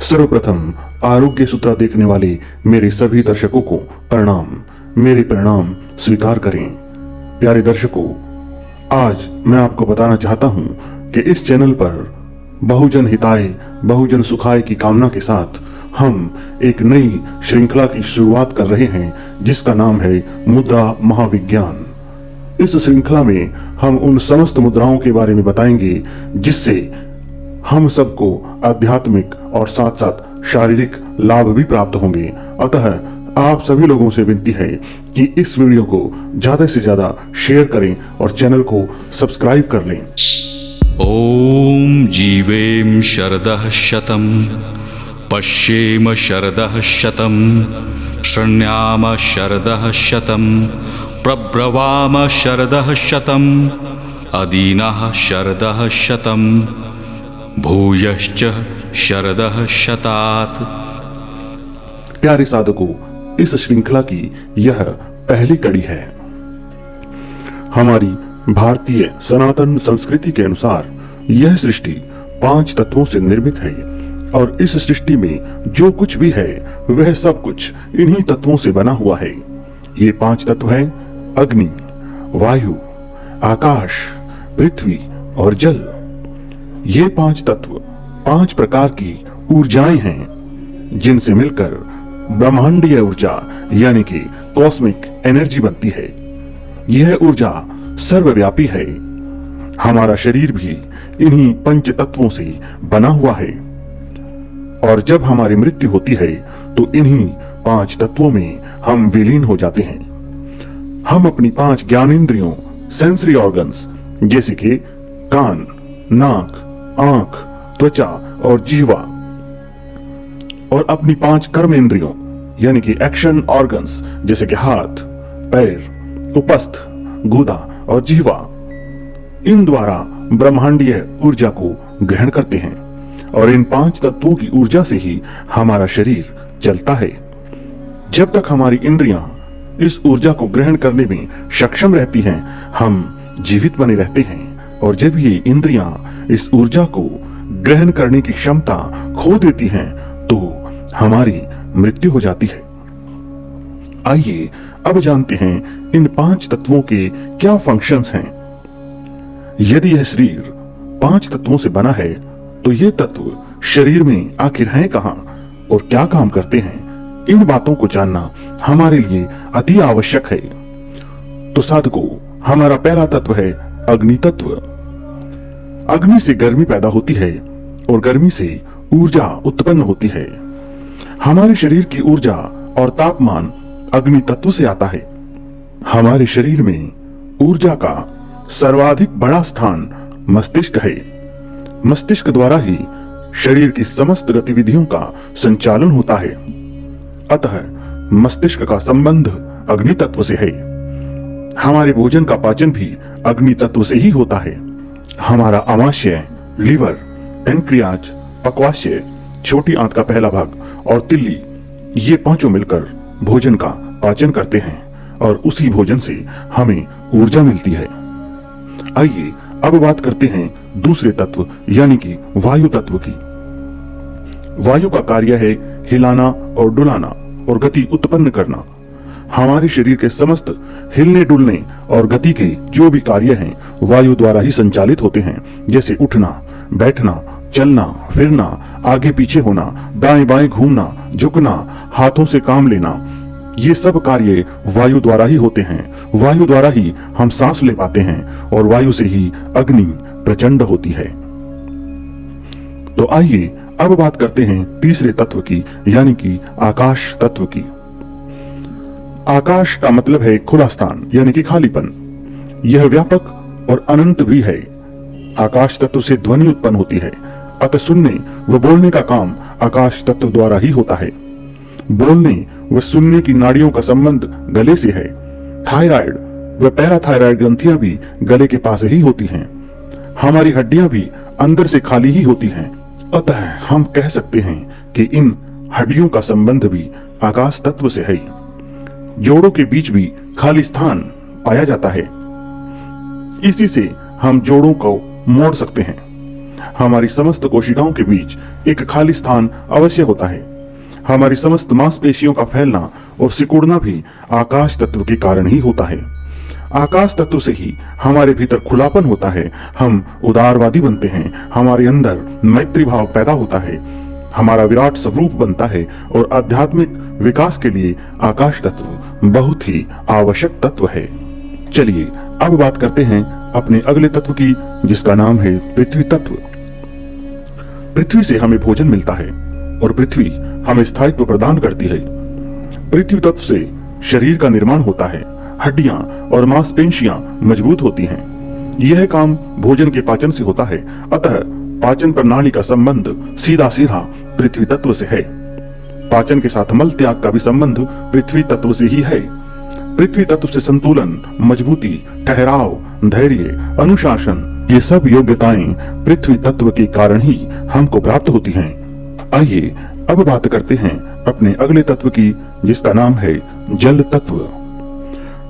सर्वप्रथम आरोग्य सूत्र देखने वाले मेरे सभी दर्शकों को प्रणाम। मेरे प्रणाम स्वीकार करें। प्यारे दर्शकों, आज मैं आपको बताना चाहता हूं कि इस चैनल पर बहुजन हिताय बहुजन सुखाय की कामना के साथ हम एक नई श्रृंखला की शुरुआत कर रहे हैं जिसका नाम है मुद्रा महाविज्ञान। इस श्रृंखला में हम उन समस्त मुद्राओं के बारे में बताएंगे जिससे हम सबको आध्यात्मिक और साथ साथ शारीरिक लाभ भी प्राप्त होंगे। अतः आप सभी लोगों से विनती है कि इस वीडियो को ज्यादा से ज्यादा शेयर करें और चैनल को सब्सक्राइब कर लें। ओम जीवेम शरदः शतम, पश्येम शरदः शतम, शृण्याम शरदः शतम, प्रब्रवाम शरदः शतम, अदीनः शरदः शतम, भूयश्च शरदः शतात्। प्यारे साधकों, इस श्रृंखला की यह पहली कड़ी है। हमारी भारतीय सनातन संस्कृति के अनुसार यह सृष्टि 5 तत्वों से निर्मित है और इस सृष्टि में जो कुछ भी है वह सब कुछ इन्हीं तत्वों से बना हुआ है। ये 5 तत्व हैं अग्नि, वायु, आकाश, पृथ्वी और जल। ये 5 तत्व 5 प्रकार की ऊर्जाएं हैं जिनसे मिलकर ब्रह्मांडीय ऊर्जा यानी कि कॉस्मिक एनर्जी बनती है। यह ऊर्जा सर्वव्यापी है। हमारा शरीर भी इन्हीं 5 तत्वों से बना हुआ है और जब हमारी मृत्यु होती है तो इन्हीं 5 तत्वों में हम विलीन हो जाते हैं। हम अपनी 5 ज्ञानेंद्रियों सेंसरी ऑर्गन्स जैसे कि कान, नाक, आंख, त्वचा और जीवा और अपनी 5 कर्मेंद्रियों यानी कि एक्शन ऑर्गन्स जैसे कि हाथ, पैर, उपस्थ, गुदा और जीवा, इन द्वारा ब्रह्मांडीय ऊर्जा को ग्रहण करते हैं और इन 5 तत्वों की ऊर्जा से ही हमारा शरीर चलता है। जब तक हमारी इंद्रियां इस ऊर्जा को ग्रहण करने में सक्षम रहती हैं, हम जीवित बने रहते हैं और जब ये इंद्रियां इस ऊर्जा को ग्रहण करने की क्षमता खो देती हैं तो हमारी मृत्यु हो जाती है। आइए अब जानते हैं इन 5 तत्वों के क्या फंक्शंस हैं। यदि यह शरीर 5 तत्वों से बना है तो ये तत्व शरीर में आखिर हैं कहां और क्या काम करते हैं, इन बातों को जानना हमारे लिए अति आवश्यक है। तो साधकों, हमारा पहला तत्व है अग्नि तत्व। अग्नि से गर्मी पैदा होती है और गर्मी से ऊर्जा उत्पन्न होती है। हमारे शरीर की ऊर्जा और तापमान अग्नि तत्व से आता है। हमारे शरीर में ऊर्जा का सर्वाधिक बड़ा स्थान मस्तिष्क है। मस्तिष्क द्वारा ही शरीर की समस्त गतिविधियों का संचालन होता है। अतः मस्तिष्क का संबंध अग्नि तत्व से है। हमारे भोजन का पाचन भी अग्नि तत्व से ही होता है। हमारा आमाशय, लीवर, पैंक्रियाज, पक्वाशय, छोटी आंत का पहला भाग और तिल्ली, ये 5 मिलकर भोजन का पाचन करते हैं और उसी भोजन से हमें ऊर्जा मिलती है। आइए अब बात करते हैं दूसरे तत्व यानी कि वायु तत्व की। वायु का कार्य है हिलाना और डुलाना और गति उत्पन्न करना। हमारे शरीर के समस्त हिलने डुलने और गति के जो भी कार्य हैं वायु द्वारा ही संचालित होते हैं, जैसे उठना, बैठना, चलना, फिरना, आगे पीछे होना, दाएं बाएं घूमना, झुकना, हाथों से काम लेना। ये सब कार्य वायु द्वारा ही होते हैं। वायु द्वारा ही हम सांस ले पाते हैं और वायु से ही अग्नि प्रचंड होती है। तो आइए अब बात करते हैं तीसरे तत्व की यानी कि आकाश तत्व की। आकाश का मतलब है खुला स्थान यानी कि खालीपन। यह व्यापक और अनंत भी है। आकाश तत्व से ध्वनि उत्पन्न होती है, अतः सुनने व बोलने का काम आकाश तत्व द्वारा ही होता है। बोलने व सुनने की नाड़ियों का संबंध गले से है। थायराइड व पैराथायराइड ग्रंथियां भी गले के पास ही होती हैं। हमारी हड्डियां भी अंदर से खाली ही होती हैं। अतः हम कह सकते हैं कि इन हड्डियों का संबंध भी आकाश तत्व से है। जोड़ों के बीच भी खाली स्थान पाया जाता है। इसी से हम जोड़ों को मोड़ सकते हैं। हमारी समस्त कोशिकाओं के बीच एक खाली स्थान अवश्य होता है। हमारी समस्त मांसपेशियों का फैलना और सिकुड़ना भी आकाश तत्व के कारण ही होता है। आकाश तत्व से ही हमारे भीतर खुलापन होता है, हम उदारवादी बनते हैं, हमारे अंदर मैत्री भाव पैदा होता है, हमारा विराट स्वरूप बनता है और आध्यात्मिक विकास के लिए आकाश तत्व बहुत ही आवश्यक तत्व है। चलिए अब बात करते हैं अपने अगले तत्व की, जिसका नाम है पृथ्वी तत्व। पृथ्वी से हमें भोजन मिलता है और पृथ्वी हमें स्थायित्व प्रदान करती है। पृथ्वी तत्व से शरीर का निर्माण होता है, हड्डियां और मांसपेशियां मजबूत होती हैं। यह काम भोजन के पाचन से होता है, अतः पाचन प्रणाली का संबंध सीधा सीधा पृथ्वी तत्व से है। पाचन के साथ मल त्याग का भी संबंध पृथ्वी तत्व से ही है। पृथ्वी तत्व से संतुलन, मजबूती, ठहराव, धैर्य, अनुशासन, ये सब योग्यताएं पृथ्वी तत्व के कारण ही हमको प्राप्त होती हैं। आइए अब बात करते हैं अपने अगले तत्व की, जिसका नाम है जल तत्व।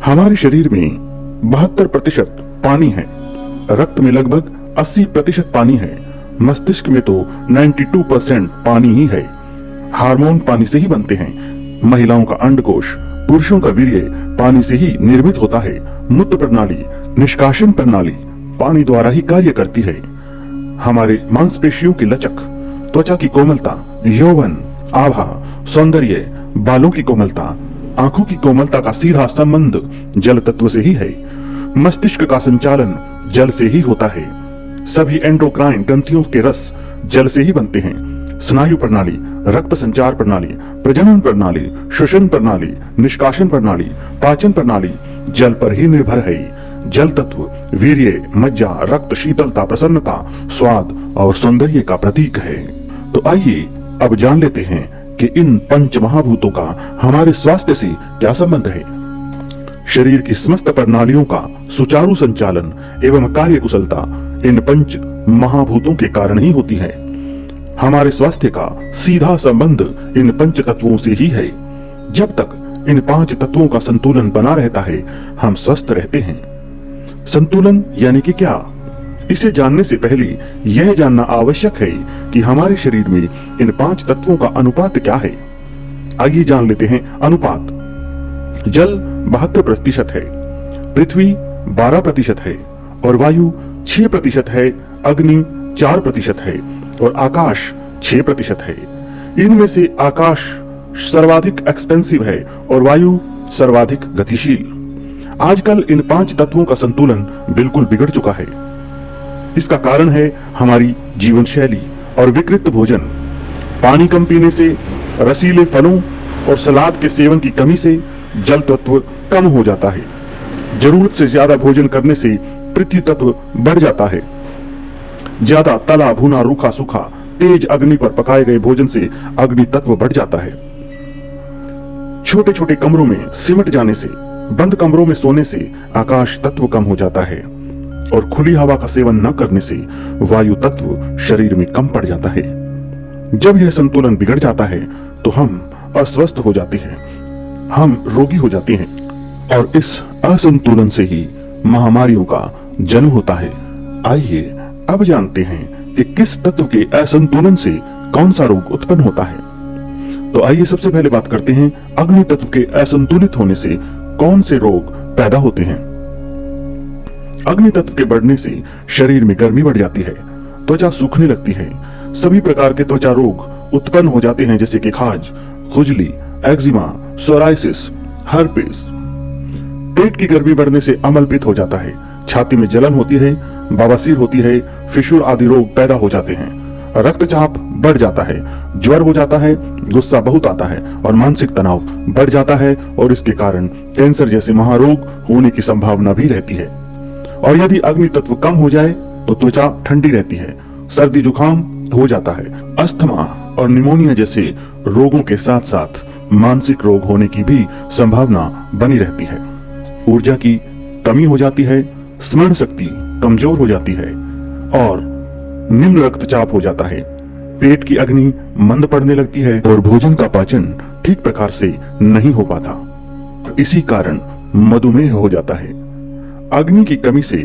हमारे शरीर में 72% पानी है, रक्त में लगभग 80% पानी है, मस्तिष्क में तो 92% पानी ही है। हार्मोन पानी से ही बनते हैं। महिलाओं का अंडकोश, पुरुषों का वीर्य पानी से ही निर्मित होता है। मूत्र प्रणाली, निष्कासन प्रणाली पानी द्वारा ही कार्य करती है। हमारे मांसपेशियों की लचक, त्वचा की कोमलता, यौवन, आभा, सौंदर्य, बालों की कोमलता, आंखों की कोमलता का सीधा संबंध जल तत्व से ही है। मस्तिष्क का संचालन जल से ही होता है। सभी एंडोक्राइन ग्रंथियों के रस जल से ही बनते हैं। स्नायु प्रणाली, रक्त संचार प्रणाली, प्रजनन प्रणाली, श्वसन प्रणाली, निष्कासन प्रणाली, पाचन प्रणाली जल पर ही निर्भर है। जल तत्व वीर्य, मज्जा, रक्त, शीतलता, प्रसन्नता, स्वाद और सौंदर्य का प्रतीक है। तो आइए अब जान लेते हैं कि इन पंच महाभूतों का हमारे स्वास्थ्य से क्या संबंध है। शरीर की समस्त प्रणालियों का सुचारू संचालन एवं कार्यकुशलता इन पंच महाभूतों के कारण ही होती है। हमारे स्वास्थ्य का सीधा संबंध इन पंच तत्वों से ही है। जब तक इन 5 तत्वों का संतुलन बना रहता है, हम स्वस्थ रहते हैं। संतुलन यानी कि क्या? इसे जानने से पहले यह जानना आवश्यक है कि हमारे शरीर में इन 5 तत्वों का अनुपात क्या है। आइए जान लेते हैं अनुपात। जल 72% है, पृथ्वी 12% है और वायु 6% है, अग्नि 4% है और आकाश 6% है। इनमें से आकाश सर्वाधिक एक्सपेंसिव है और वायु सर्वाधिक गतिशील। आजकल इन 5 तत्वों का संतुलन बिल्कुल बिगड़ चुका है। इसका कारण है हमारी जीवन शैली और विकृत भोजन। पानी कम पीने से, रसीले फलों और सलाद के सेवन की कमी से जल तत्व कम हो जाता है। जरूरत से ज्यादा भोजन करने से पृथ्वी तत्व बढ़ जाता है। ज्यादा तला भुना, रूखा सूखा, तेज अग्नि पर पकाए गए भोजन से अग्नि तत्व बढ़ जाता है। छोटे छोटे कमरों में सिमट जाने से, बंद कमरों में सोने से आकाश तत्व कम हो जाता है और खुली हवा का सेवन न करने से वायु तत्व शरीर में कम पड़ जाता है। जब यह संतुलन बिगड़ जाता है तो हम अस्वस्थ हो जाते हैं, हम रोगी हो जाते हैं और इस असंतुलन से ही महामारियों का जन्म होता है। आइए अब जानते हैं कि किस तत्व के असंतुलन से कौन सा रोग उत्पन्न होता है। तो आइए सबसे पहले बात करते हैं अग्नि तत्व के असंतुलित होने से कौन से रोग पैदा होते हैं। अग्नि तत्व के बढ़ने से शरीर में गर्मी बढ़ जाती है, त्वचा सूखने लगती है, सभी प्रकार के त्वचा रोग उत्पन्न हो जाते हैं, जैसे कि खाज, खुजली, एक्जिमा, सोराइसिस, हर्पिस। पेट की गर्मी बढ़ने से अम्लपित्त हो जाता है, छाती में जलन होती है, बवासीर होती है, फिशर आदि रोग पैदा हो जाते हैं, रक्तचाप बढ़ जाता है, ज्वर हो जाता है, गुस्सा बहुत आता है और मानसिक तनाव बढ़ जाता है और इसके कारण कैंसर जैसे महारोग होने की संभावना भी रहती है। और यदि अग्नि तत्व कम हो जाए तो त्वचा ठंडी रहती है, सर्दी जुकाम हो जाता है, अस्थमा और निमोनिया जैसे रोगों के साथ साथ मानसिक रोग होने की भी संभावना बनी रहती है। ऊर्जा की कमी हो जाती है, स्मरण शक्ति कमजोर हो जाती है और निम्न रक्तचाप हो जाता है, पेट की अग्नि मंद पड़ने लगती है और भोजन का पाचन ठीक प्रकार से नहीं हो पाता। इसी कारण मधुमेह हो जाता है। अग्नि की कमी से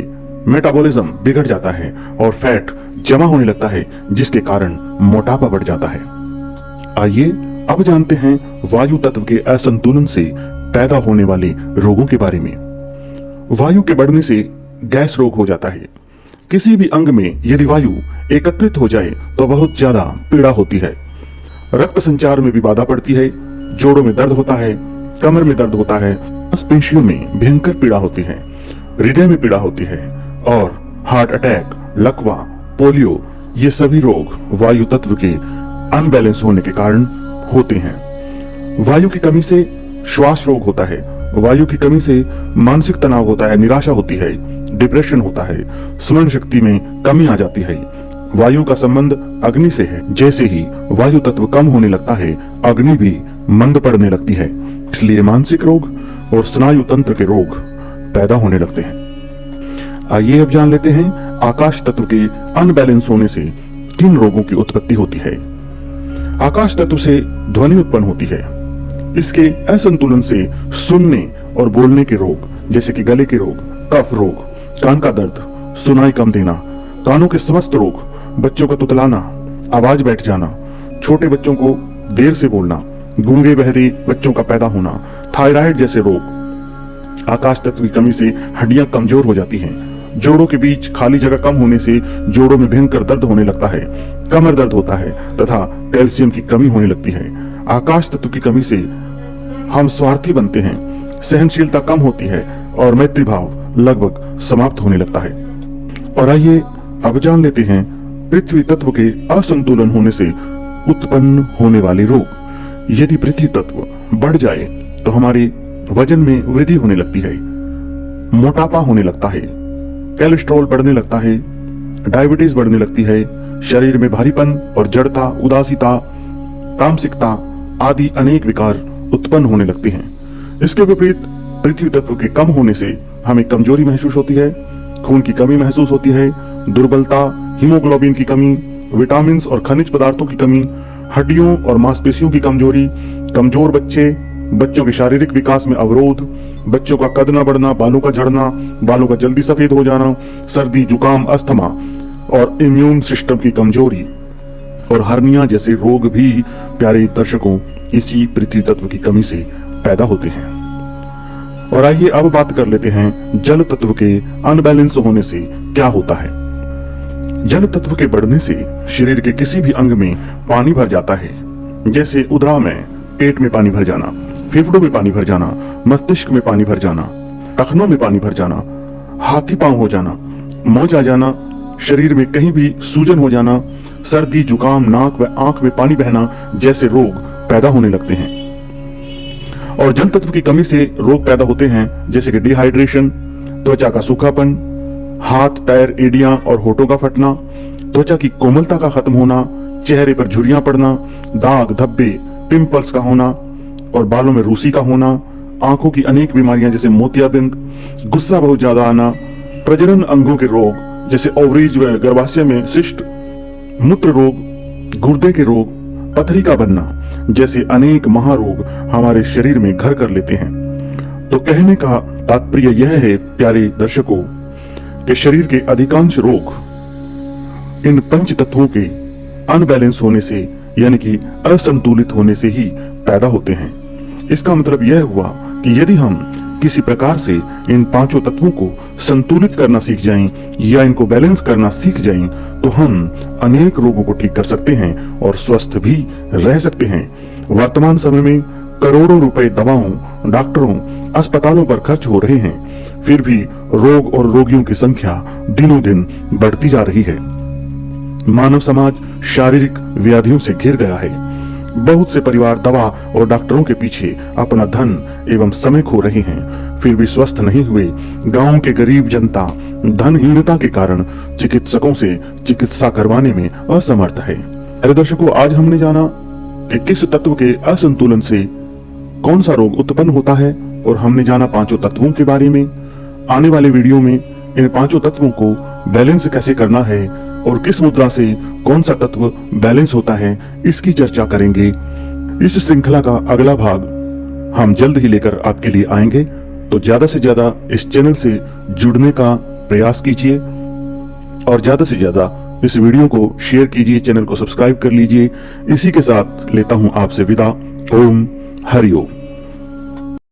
मेटाबॉलिज्म बिगड़ जाता है और फैट जमा होने लगता है, जिसके कारण मोटापा बढ़ जाता है। आइए अब जानते हैं वायु तत्व के असंतुलन से पैदा होने वाले रोगों के बारे में। वायु के बढ़ने से गैस रोग हो जाता है। किसी भी अंग में यदि वायु एकत्रित हो जाए तो बहुत ज्यादा पीड़ा होती है। रक्त संचार में भी बाधा पड़ती है, जोड़ों में दर्द होता है, कमर में दर्द होता है, मांसपेशियों में भयंकर पीड़ा होती है, हृदय में पीड़ा होती है और हार्ट अटैक, लकवा, पोलियो ये सभी रोग वायु तत्व के अनबैलेंस होने के कारण होते हैं। वायु की कमी से श्वास रोग होता है, वायु की कमी से मानसिक तनाव होता है, निराशा होती है, डिप्रेशन होता है, स्मरण शक्ति में कमी आ जाती है। वायु का संबंध अग्नि से है। जैसे ही वायु तत्व कम होने लगता है, अग्नि भी मंद पड़ने लगती है, इसलिए मानसिक रोग और स्नायु तंत्र के रोग पैदा होने लगते हैं। आइए अब जान लेते हैं आकाश तत्व के अनबैलेंस होने से किन रोगों की उत्पत्ति होती है। आकाश तत्व से ध्वनि उत्पन्न होती है। इसके असंतुलन से सुनने और बोलने के रोग जैसे कि गले के रोग, कफ रोग, कान का दर्द, सुनाई कम देना, कानों के समस्त रोग, बच्चों का तुतलाना, आवाज बैठ जाना, छोटे बच्चों को देर से बोलना, गूंगे बहरे बच्चों का पैदा होना, थायराइड जैसे रोग। आकाश तत्व की कमी से हड्डियां कमजोर हो जाती हैं। जोड़ों के बीच खाली जगह कम होने से जोड़ों में भयंकर दर्द होने लगता है, कमर दर्द होता है तथा कैल्शियम की कमी होने लगती है। आकाश तत्व की कमी से हम स्वार्थी बनते हैं, सहनशीलता कम होती है और मैत्री भाव लगभग समाप्त होने लगता है। और आइए अब जान लेते हैं पृथ्वी तत्व के असंतुलन होने से उत्पन्न होने वाले रोग। यदि पृथ्वी तत्व बढ़ जाए तो हमारे वजन में वृद्धि होने लगती है, मोटापा होने लगता है, कोलेस्ट्रॉल बढ़ने लगता है, डायबिटीज बढ़ने लगती है, शरीर में भारीपन और जड़ता, उदासीता, तामसिकता आदि अनेक विकार उत्पन्न होने लगते हैं। इसके विपरीत पृथ्वी तत्व के कम होने से हमें कमजोरी महसूस होती है, खून की कमी महसूस होती है, दुर्बलता, हीमोग्लोबिन की कमी, विटामिन और खनिज पदार्थों की कमी, हड्डियों और मांसपेशियों की कमजोरी, कमजोर बच्चे, बच्चों के शारीरिक विकास में अवरोध, बच्चों का कद न बढ़ना, बालों का झड़ना, बालों का जल्दी सफेद हो जाना, सर्दी, जुकाम, अस्थमा और इम्यून सिस्टम की कमजोरी और हर्निया जैसे रोग भी प्यारे दर्शकों इसी पृथ्वी तत्व की कमी से पैदा होते हैं। और आइए अब बात कर लेते हैं जल तत्व के अनबैलेंस होने से क्या होता है। जल तत्व के बढ़ने से शरीर के किसी भी अंग में पानी भर जाता है, जैसे उदरा में पेट में पानी भर जाना, फेफड़ों में पानी भर जाना, मस्तिष्क में पानी भर जाना, टखनों में पानी भर जाना, हाथी पांव हो जाना, मौज आ जाना, शरीर में कहीं भी सूजन हो जाना, सर्दी, जुकाम, नाक व आंख में पानी बहना जैसे रोग पैदा होने लगते हैं। और जल तत्व की कमी से रोग पैदा होते हैं जैसे कि डिहाइड्रेशन, त्वचा का सूखापन, हाथ, पैर, एड़ियां और होठों का फटना, त्वचा की कोमलता का खत्म होना, चेहरे पर झुर्रियां पड़ना, दाग, धब्बे, पिंपल्स का होना और बालों में रूसी का होना, आंखों की अनेक बीमारियां जैसे मोतियाबिंद, गुस्सा बहुत ज्यादा आना, प्रजनन अंगों के रोग जैसे ओवरीज व गर्भाशय में सिस्ट, मूत्र रोग, गुर्दे के रोग, पथरी का बनना जैसे अनेक महारोग हमारे शरीर में घर कर लेते हैं। तो कहने का तात्पर्य यह है प्यारे दर्शकों कि शरीर के अधिकांश रोग इन पंच तत्वों के अनबैलेंस होने से यानी कि असंतुलित होने से ही पैदा होते हैं। इसका मतलब यह हुआ कि यदि हम किसी प्रकार से इन पांचों तत्वों को संतुलित करना सीख जाएं या इनको बैलेंस करना सीख जाएं तो हम अनेक रोगों को ठीक कर सकते हैं और स्वस्थ भी रह सकते हैं। वर्तमान समय में करोड़ों रुपए दवाओं, डॉक्टरों, अस्पतालों पर खर्च हो रहे हैं, फिर भी रोग और रोगियों की संख्या दिनों दिन बढ़ती जा रही है। मानव समाज शारीरिक व्याधियों से घिर गया है। बहुत से परिवार दवा और डॉक्टरों के पीछे अपना धन एवं समय खो रहे हैं, फिर भी स्वस्थ नहीं हुए। गांव के गरीब जनता धनहीनता के कारण चिकित्सकों से चिकित्सा करवाने में असमर्थ है। अरे दर्शकों, आज हमने जाना कि किस तत्व के असंतुलन से कौन सा रोग उत्पन्न होता है और हमने जाना पांचों तत्वों के बारे में। आने वाले वीडियो में इन पांचों तत्वों को बैलेंस कैसे करना है और किस मुद्रा से कौन सा तत्व बैलेंस होता है, इसकी चर्चा करेंगे। इस श्रृंखला का अगला भाग हम जल्द ही लेकर आपके लिए आएंगे, तो ज्यादा से ज्यादा इस चैनल से जुड़ने का प्रयास कीजिए और ज्यादा से ज्यादा इस वीडियो को शेयर कीजिए, चैनल को सब्सक्राइब कर लीजिए। इसी के साथ लेता हूं आपसे विदा। ओम हरि ओम।